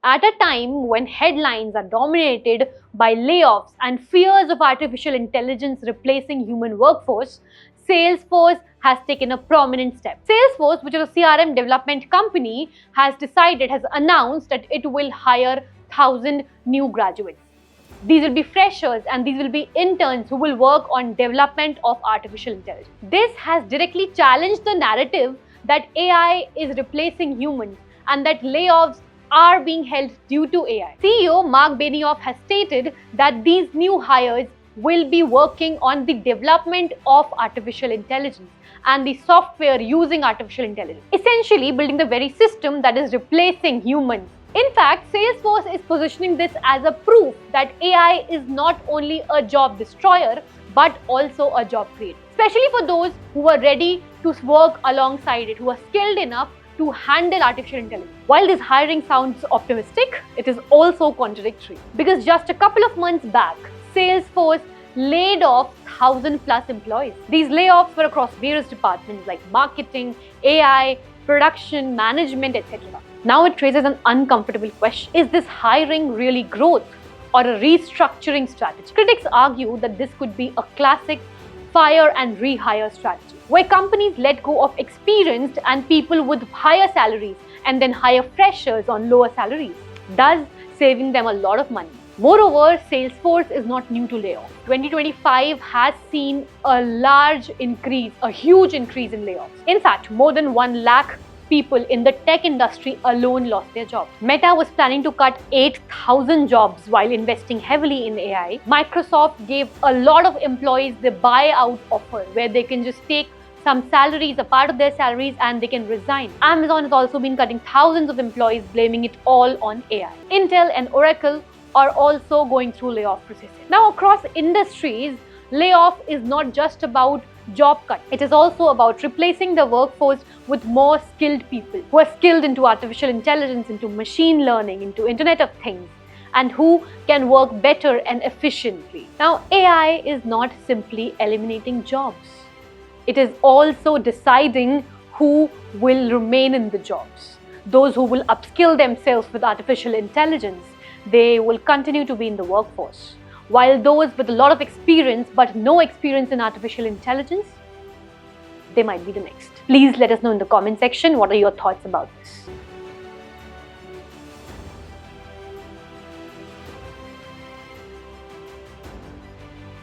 At a time when headlines are dominated by layoffs and fears of artificial intelligence replacing human workforce, Salesforce has taken a prominent step. Salesforce, which is a CRM development company, has announced that it will hire 1,000 new graduates. These will be freshers and these will be interns who will work on development of artificial intelligence. This has directly challenged the narrative that AI is replacing humans and that layoffs are being held due to AI. CEO Mark Benioff has stated that these new hires will be working on the development of artificial intelligence and the software using artificial intelligence, essentially building the very system that is replacing humans. In fact, Salesforce is positioning this as a proof that AI is not only a job destroyer, but also a job creator, especially for those who are ready to work alongside it, who are skilled enough to handle artificial intelligence. While this hiring sounds optimistic, it is also contradictory. Because just a couple of months back, Salesforce laid off 1,000+ employees. These layoffs were across various departments like marketing, AI, production, management, etc. Now it raises an uncomfortable question. Is this hiring really growth or a restructuring strategy? Critics argue that this could be a classic fire-and-rehire strategy, where companies let go of experienced and people with higher salaries and then hire freshers on lower salaries, thus saving them a lot of money. Moreover, Salesforce is not new to layoffs. 2025 has seen a huge increase in layoffs. In fact, more than 1 lakh people in the tech industry alone lost their jobs. Meta was planning to cut 8,000 jobs while investing heavily in AI. Microsoft gave a lot of employees the buyout offer where they can just take some salaries, a part of their salaries, and they can resign. Amazon has also been cutting thousands of employees, blaming it all on AI. Intel and Oracle are also going through layoff processes. Now, across industries, layoff is not just about job cut. It is also about replacing the workforce with more skilled people who are skilled into artificial intelligence, into machine learning, into Internet of Things, and who can work better and efficiently. Now, AI is not simply eliminating jobs. It is also deciding who will remain in the jobs. Those who will upskill themselves with artificial intelligence, they will continue to be in the workforce. While those with a lot of experience but no experience in artificial intelligence, they might be the next. Please let us know in the comment section what are your thoughts about this.